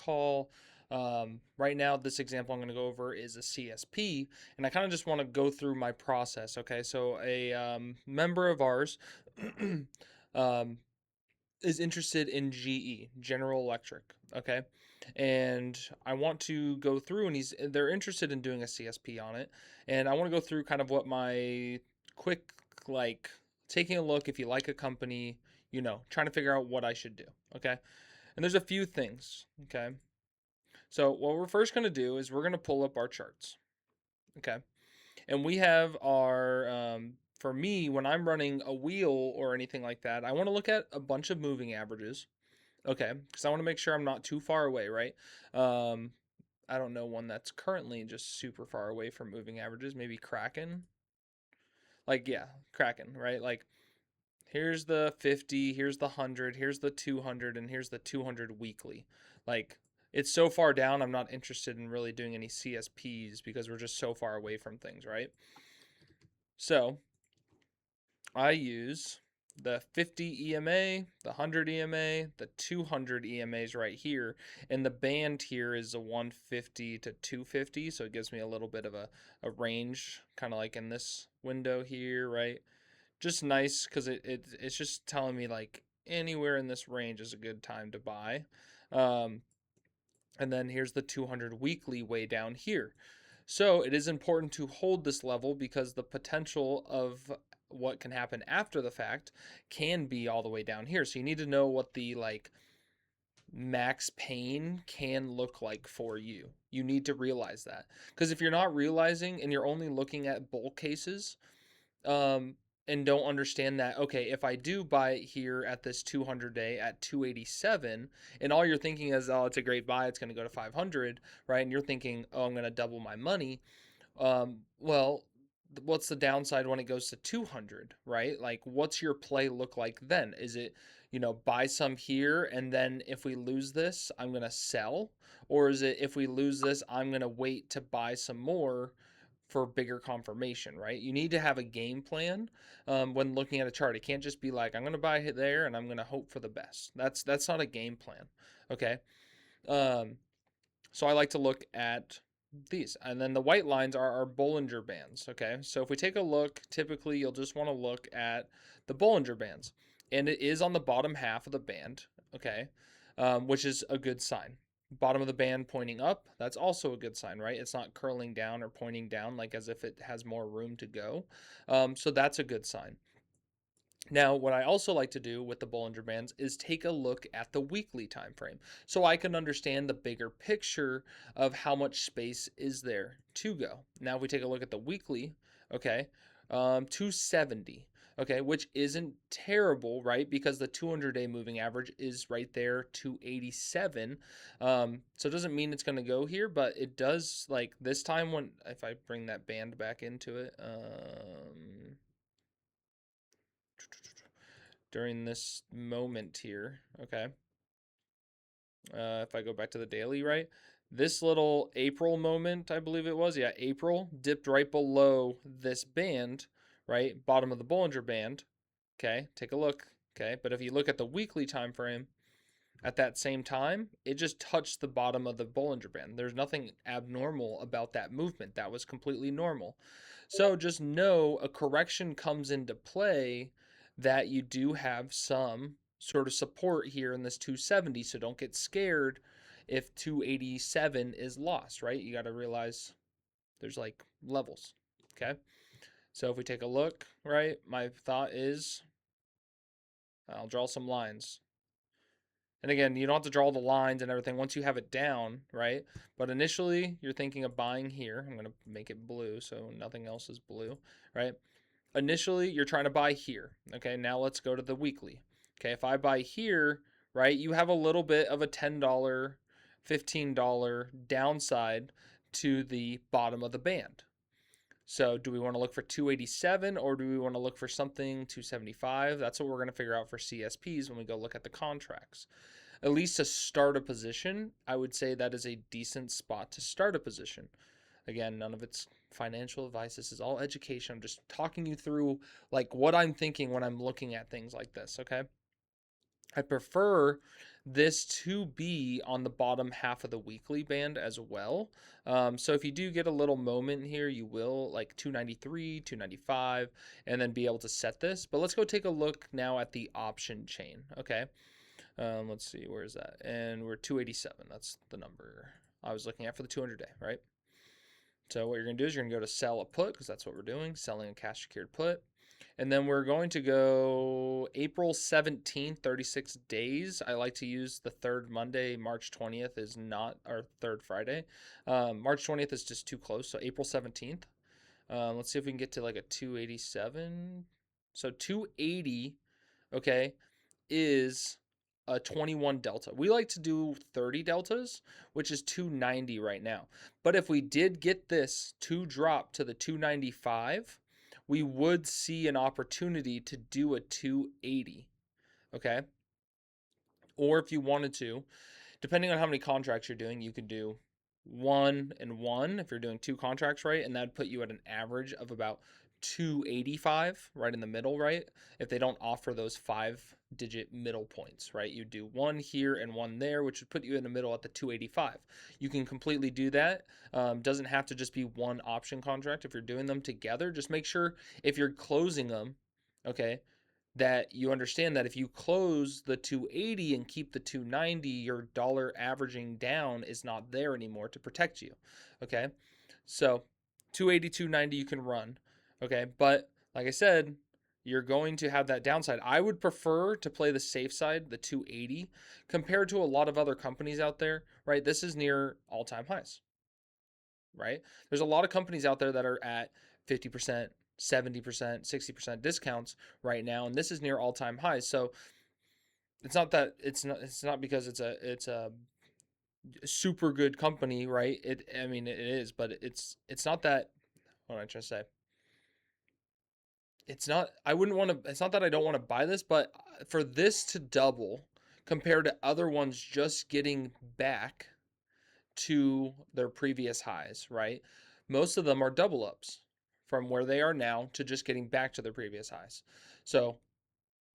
call. Right now, this example I'm going to go over is a CSP, and I kind of just want to go through my process. Okay, so a member of ours um, is interested in GE, General Electric. Okay, and I want to go through, and they're interested in doing a CSP on it, and I want to go through kind of what my quick, like, taking a look if you like a company, trying to figure out what I should do. Okay, and there's a few things. Okay, so what we're first going to do is we're going to pull up our charts. Okay, and we have our for me, when I'm running a wheel or anything like that, I want to look at a bunch of moving averages. Okay, because I want to make sure I'm not too far away, right? um I don't know one that's currently just super far away from moving averages. Maybe Kraken. Like, yeah, Kraken, right? Like, here's the 50, here's the 100, here's the 200, and here's the 200 weekly. Like, it's so far down, I'm not interested in really doing any CSPs because we're just so far away from things, right? So I use the 50 EMA, the 100 EMA, the 200 EMAs right here, and the band here is a 150 to 250, so it gives me a little bit of a range, kind of like in this window here, right? Just nice because it's just telling me like anywhere in this range is a good time to buy. Um, and then here's the 200 weekly way down here. So it is important to hold this level because the potential of what can happen after the fact can be all the way down here. So you need to know what the like max pain can look like for you. You need to realize that. Because if you're not realizing and you're only looking at bull cases, and don't understand that, okay, if I do buy it here at this 200 day at 287, and all you're thinking is, oh, it's a great buy, it's going to go to 500, right? And you're thinking, oh, I'm going to double my money. Well, what's the downside when it goes to 200, right? Like, what's your play look like then? Is it, buy some here, and then if we lose this, I'm going to sell? Or is it, if we lose this, I'm going to wait to buy some more for bigger confirmation, right? You need to have a game plan when looking at a chart. It can't just be like, I'm going to buy it there and I'm going to hope for the best. That's not a game plan, okay? So I like to look at these. And then the white lines are our Bollinger Bands, okay? So if we take a look, typically you'll just want to look at the Bollinger Bands. And it is on the bottom half of the band, okay? Which is a good sign. Bottom of the band pointing up, that's also a good sign, right? It's not curling down or pointing down like as if it has more room to go. So that's a good sign. Now, what I also like to do with the Bollinger Bands is take a look at the weekly time frame so I can understand the bigger picture of how much space is there to go. Now, if we take a look at the weekly, okay, 270, okay, which isn't terrible, right? Because the 200-day moving average is right there, 287. So it doesn't mean it's going to go here, but it does, like this time when, if I bring that band back into it, during this moment here, okay? If I go back to the daily, right? This little April moment, I believe it was, yeah, April, dipped right below this band, right? Bottom of the Bollinger Band, okay? Take a look, okay? But if you look at the weekly time frame, at that same time, it just touched the bottom of the Bollinger Band. There's nothing abnormal about that movement. That was completely normal. So just know a correction comes into play that you do have some sort of support here in this 270. So don't get scared if 287 is lost, right? You got to realize there's like levels, okay? So if we take a look, right, my thought is I'll draw some lines. And again, you don't have to draw the lines and everything once you have it down, right? But initially, you're thinking of buying here. I'm going to make it blue so nothing else is blue, right? Initially, you're trying to buy here. Okay, now let's go to the weekly. Okay, if I buy here, right, you have a little bit of a $10, $15 downside to the bottom of the band. So do we want to look for 287 or do we want to look for something 275? That's what we're going to figure out for CSPs when we go look at the contracts. At least to start a position, I would say that is a decent spot to start a position. Again, none of it's financial advice. This is all education. I'm just talking you through like what I'm thinking when I'm looking at things like this, okay? I prefer this to be on the bottom half of the weekly band as well. So if you do get a little moment here, you will like 293, 295, and then be able to set this. But let's go take a look now at the option chain. Okay. Let's see, where is that? And we're 287. That's the number I was looking at for the 200-day, right? So what you're going to do is you're going to go to sell a put, because that's what we're doing, selling a cash secured put. And then we're going to go April 17th, 36 days. I like to use the third Monday. March 20th is not our third Friday. March 20th is just too close. So April 17th. Let's see if we can get to like a 287. So 280, okay, is a 21 delta. We like to do 30 deltas, which is 290 right now. But if we did get this to drop to the 295, we would see an opportunity to do a 280, okay? Or if you wanted to, depending on how many contracts you're doing, you could do 1 and 1 if you're doing 2 contracts, right? And that'd put you at an average of about 285 right in the middle, right? If they don't offer those 5-digit middle points, right? You do 1 here and 1 there, which would put you in the middle at the 285. You can completely do that. Doesn't have to just be one option contract. If you're doing them together, just make sure if you're closing them, okay, that you understand that if you close the 280 and keep the 290, your dollar averaging down is not there anymore to protect you. Okay. So 280, 290 you can run. Okay. But like I said, you're going to have that downside. I would prefer to play the safe side, the 280, compared to a lot of other companies out there, right? This is near all-time highs, right? There's a lot of companies out there that are at 50%, 70%, 60% discounts right now, and this is near all-time highs. So it's not because it's a super good company, right? I mean it is, but it's not that, what am I trying to say? It's not I wouldn't want to It's not that I don't want to buy this, but for this to double compared to other ones just getting back to their previous highs, right? Most of them are double ups from where they are now to just getting back to their previous highs. So,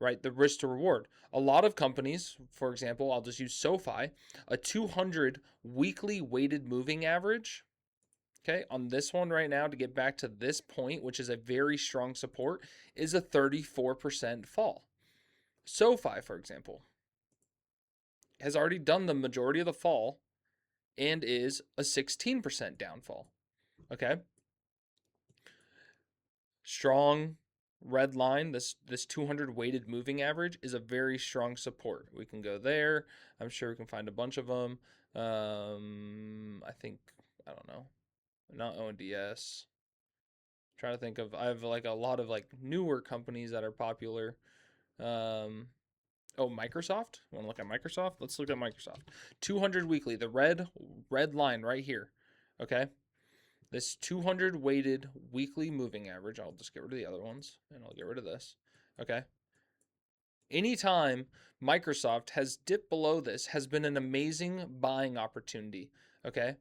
right, the risk to reward. A lot of companies, for example, I'll just use SOFI, a 200 weekly weighted moving average, okay, on this one right now to get back to this point, which is a very strong support, is a 34% fall. SOFI, for example, has already done the majority of the fall and is a 16% downfall. Okay. Strong red line, this 200 weighted moving average is a very strong support. We can go there. I'm sure we can find a bunch of them. I think, I don't know, not ONDS. Trying to think of, I have like a lot of like newer companies that are popular. Oh, Microsoft. Want to look at Microsoft? Let's look at Microsoft. 200 weekly, the red line right here. Okay. This 200 weighted weekly moving average, I'll just get rid of the other ones and I'll get rid of this. Okay. Anytime Microsoft has dipped below this has been an amazing buying opportunity. Okay.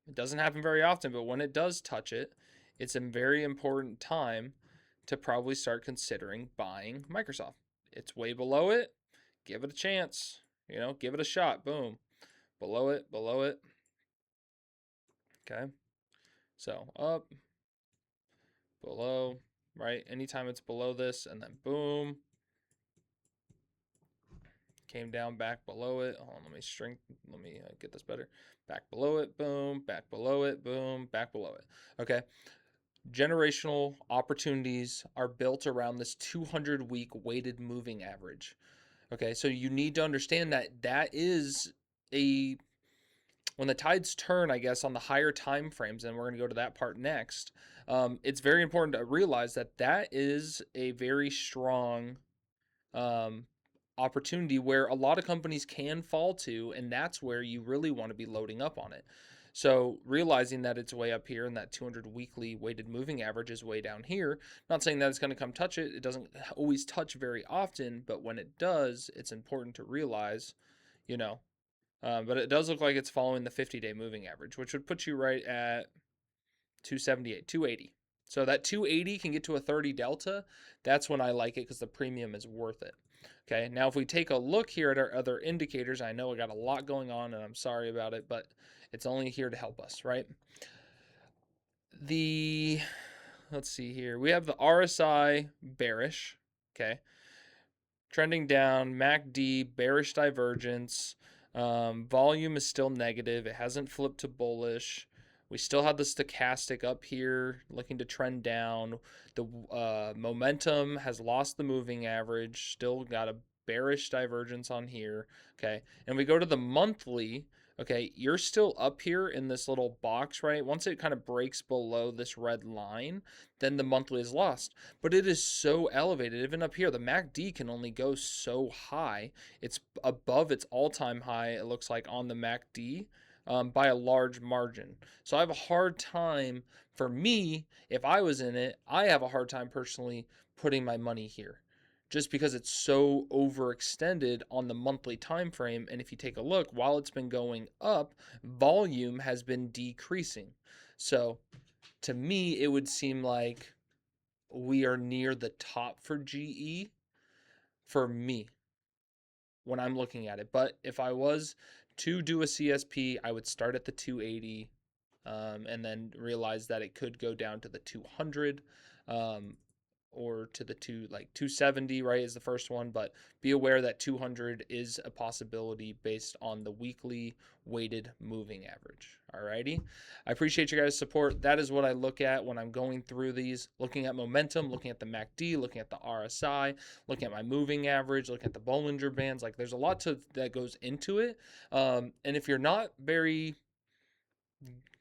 It doesn't happen very often, but when it does touch it, it's a very important time to probably start considering buying Microsoft. It's way below it. Give it a chance. Give it a shot. Boom. Below it, below it. Okay. So up, below, right? Anytime it's below this and then boom, came down back below it. Hold on, let me get this better. Back below it, boom, back below it, boom, back below it. Okay. Generational opportunities are built around this 200 week weighted moving average. Okay. So you need to understand that is when the tides turn, I guess, on the higher time frames, and we're going to go to that part next, it's very important to realize that is a very strong um, opportunity where a lot of companies can fall to, and that's where you really want to be loading up on it. So realizing that it's way up here and that 200 weekly weighted moving average is way down here, not saying that it's going to come touch it. It doesn't always touch very often, but when it does, it's important to realize, you know, but it does look like it's following the 50-day moving average, which would put you right at 278, 280. So that 280 can get to a 30 delta. That's when I like it because the premium is worth it. Okay, now if we take a look here at our other indicators, I know I got a lot going on and I'm sorry about it, but it's only here to help us, right? Let's see here. We have the RSI bearish, okay? Trending down, MACD, bearish divergence. Volume is still negative. It hasn't flipped to bullish. We still have the stochastic up here looking to trend down. The momentum has lost the moving average. Still got a bearish divergence on here. Okay. And we go to the monthly. Okay. You're still up here in this little box, right? Once it kind of breaks below this red line, then the monthly is lost. But it is so elevated. Even up here, the MACD can only go so high. It's above its all-time high, it looks like, on the MACD by a large margin. So I have a hard time, for me, if I was in it, I have a hard time personally putting my money here just because it's so overextended on the monthly time frame. And if you take a look, while it's been going up, volume has been decreasing. So to me, it would seem like we are near the top for GE for me when I'm looking at it. But if I was to do a CSP, I would start at the 280 and then realize that it could go down to the 200 um, or to the 270, right, is the first one. But be aware that 200 is a possibility based on the weekly weighted moving average. Alrighty. I appreciate you guys' support. That is what I look at when I'm going through these, looking at momentum, looking at the MACD, looking at the RSI, looking at my moving average, looking at the Bollinger Bands. Like, there's a lot that goes into it. And if you're not very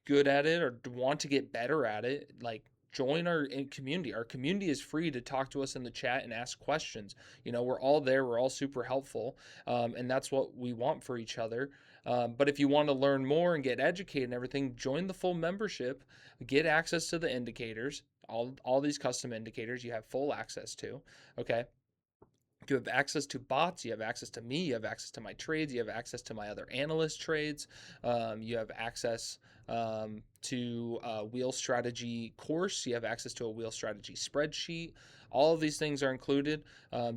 good at it or want to get better at it, like, join our community. Our community is free to talk to us in the chat and ask questions. You know, we're all there. We're all super helpful. And that's what we want for each other. But if you want to learn more and get educated and everything, join the full membership, get access to the indicators, all these custom indicators you have full access to. Okay. You have access to bots, you have access to me, you have access to my trades, you have access to my other analyst trades, you have access to a wheel strategy course, you have access to a wheel strategy spreadsheet. All of these things are included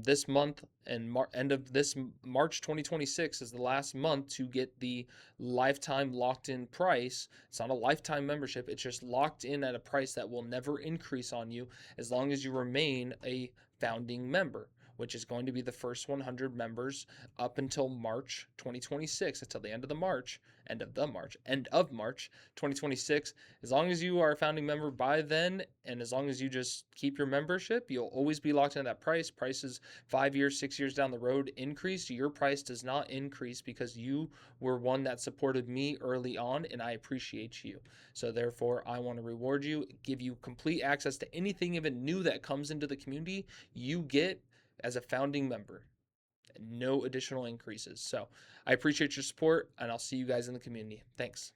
this month, and end of this March 2026 is the last month to get the lifetime locked in price. It's not a lifetime membership, it's just locked in at a price that will never increase on you as long as you remain a founding member, which is going to be the first 100 members up until March 2026, until the end of March 2026. As long as you are a founding member by then, and as long as you just keep your membership, you'll always be locked in that price. Prices 5 years, 6 years down the road increase. Your price does not increase because you were one that supported me early on, and I appreciate you. So therefore, I want to reward you, give you complete access to anything even new that comes into the community. You get as a founding member, no additional increases. So I appreciate your support, and I'll see you guys in the community. Thanks.